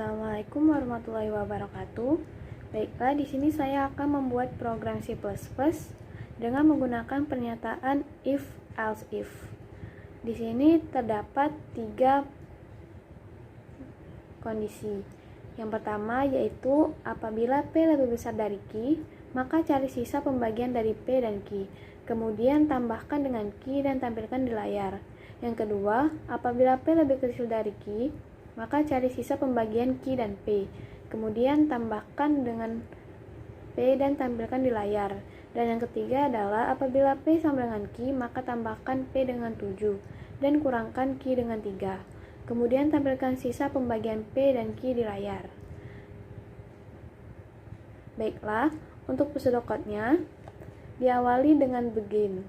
Assalamualaikum warahmatullahi wabarakatuh. Baiklah, di sini saya akan membuat program C++ dengan menggunakan pernyataan if else if. Di sini terdapat 3 kondisi. Yang pertama yaitu apabila P lebih besar dari Q, maka cari sisa pembagian dari P dan Q. Kemudian tambahkan dengan Q dan tampilkan di layar. Yang kedua, apabila P lebih kecil dari Q, maka cari sisa pembagian Q dan P. Kemudian tambahkan dengan P dan tampilkan di layar. Dan yang ketiga adalah apabila P sama dengan Q, maka tambahkan P dengan 7 dan kurangkan Q dengan 3. Kemudian tampilkan sisa pembagian P dan Q di layar. Baiklah, untuk pseudocode-nya diawali dengan begin.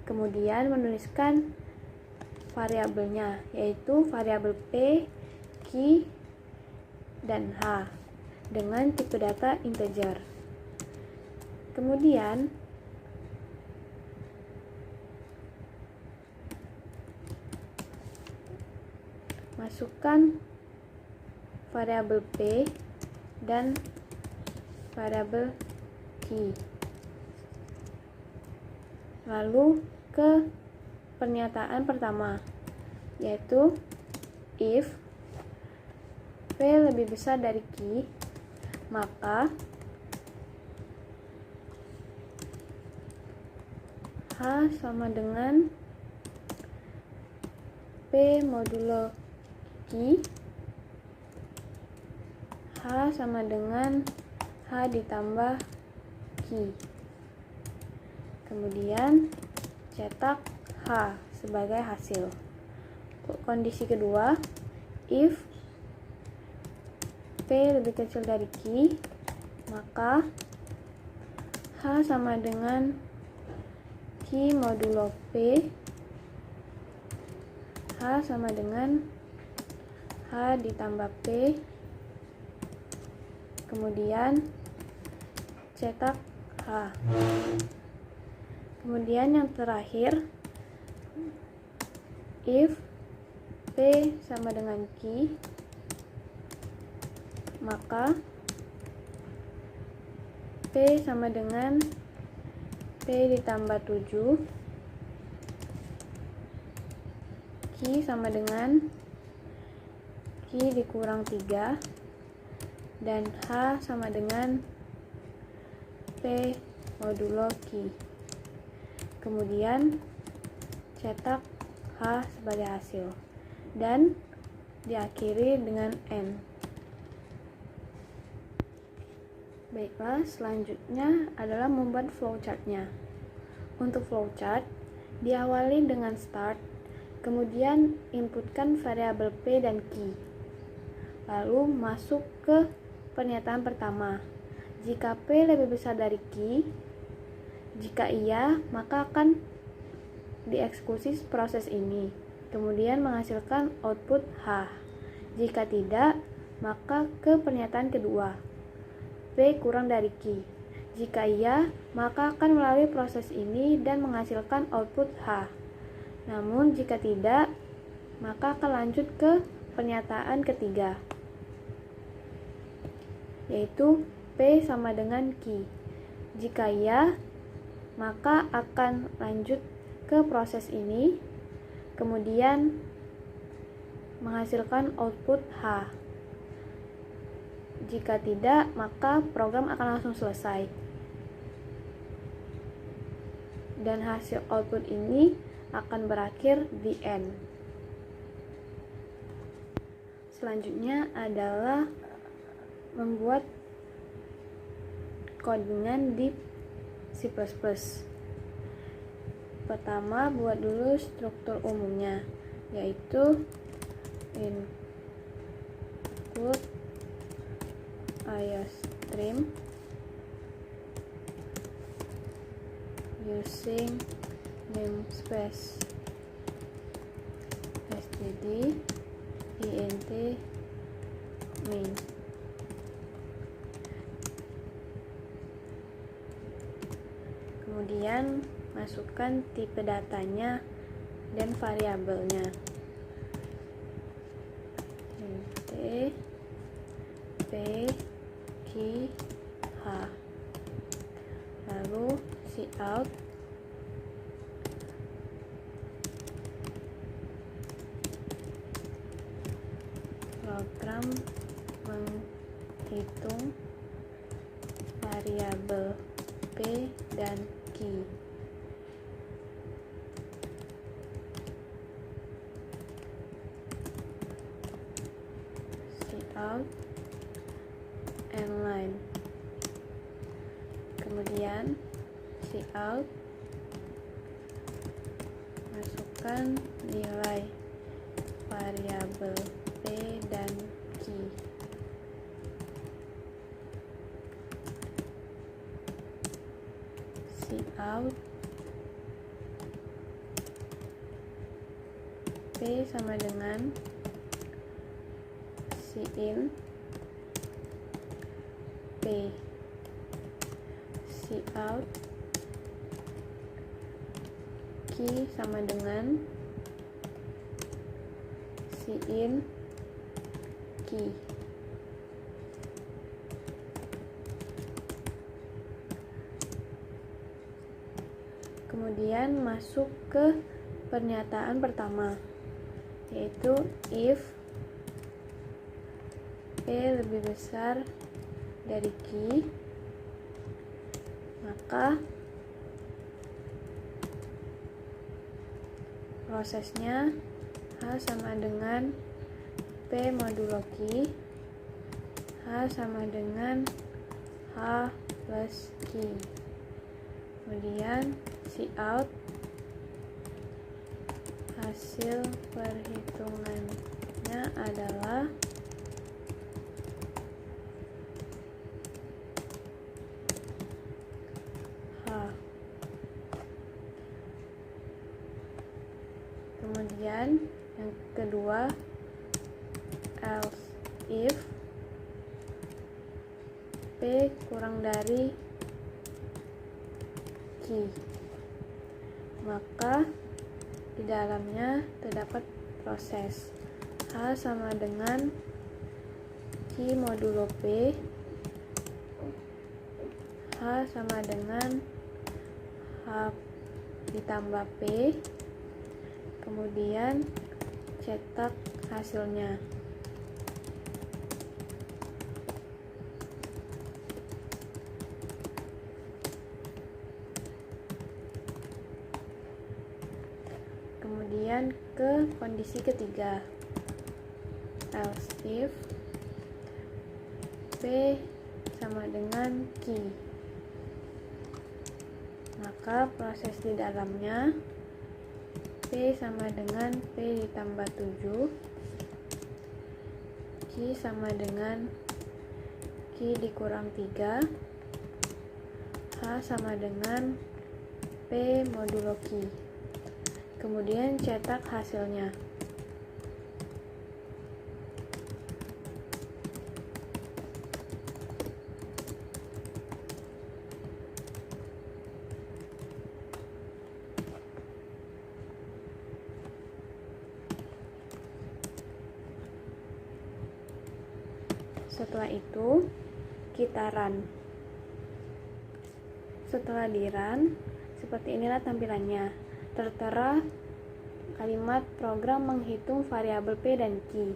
Kemudian menuliskan variabelnya, yaitu variabel P, Q, dan H dengan tipe data integer. Kemudian masukkan variabel P dan variabel Q. Lalu ke pernyataan pertama, yaitu if P lebih besar dari Q, maka H sama dengan P modulo Q, H sama dengan H ditambah Q. Kemudian cetak H sebagai hasil. Kondisi kedua, if P lebih kecil dari Q, maka H sama dengan Q modulo P, H sama dengan H ditambah P, kemudian cetak H. Kemudian yang terakhir, if P sama dengan Q, maka P sama dengan P ditambah 7, Q sama dengan Q dikurang 3, dan H sama dengan P modulo Q. Kemudian cetak H sebagai hasil dan diakhiri dengan N. Baiklah, selanjutnya adalah membuat flowchart-nya. Untuk flowchart, diawali dengan start, kemudian inputkan variabel P dan Q. Lalu masuk ke pernyataan pertama. Jika P lebih besar dari Q, jika iya, maka akan dieksekusi proses ini, kemudian menghasilkan output H. Jika tidak, maka ke pernyataan kedua, P kurang dari Q. Jika iya, maka akan melalui proses ini dan menghasilkan output H. Namun jika tidak, maka akan lanjut ke pernyataan ketiga, yaitu P sama dengan Q. Jika iya, maka akan lanjut ke proses ini, kemudian menghasilkan output H. Jika tidak, maka program akan langsung selesai. Dan hasil output ini akan berakhir di N. Selanjutnya adalah membuat codingan di C++. Pertama, buat dulu struktur umumnya, yaitu include iostream using namespace std int main. Kemudian masukkan tipe datanya dan variabelnya. int P, Q, H. Lalu cout program menghitung variabel P dan Q. Cout and line. Kemudian cout masukkan nilai variabel P dan Q. Cout P sama dengan Cin P. Cout Q sama dengan Cin Q. Kemudian masuk ke pernyataan pertama, yaitu if P lebih besar dari Q, maka prosesnya H sama dengan P modulo Q, H sama dengan H plus Q. Kemudian cout hasil perhitungannya adalah Kemudian yang kedua, else if P kurang dari Q, maka di dalamnya terdapat proses H sama dengan Q modulo P, H sama dengan H ditambah P, kemudian cetak hasilnya. Kemudian ke kondisi ketiga, else if P sama dengan Q, maka proses di dalamnya P sama dengan P ditambah 7, Q sama dengan Q dikurang 3, H sama dengan P modulo Q. Kemudian cetak hasilnya. Setelah itu kita run. Setelah di run, seperti inilah tampilannya. Tertera kalimat program menghitung variabel P dan Q.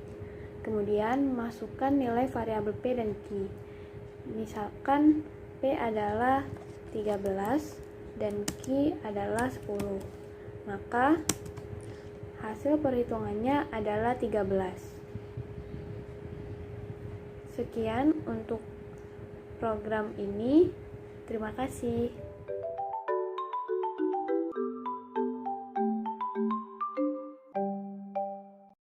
Kemudian masukkan nilai variabel P dan Q. Misalkan P adalah 13 dan Q adalah 10. Maka hasil perhitungannya adalah 13. Sekian untuk program ini. Terima kasih.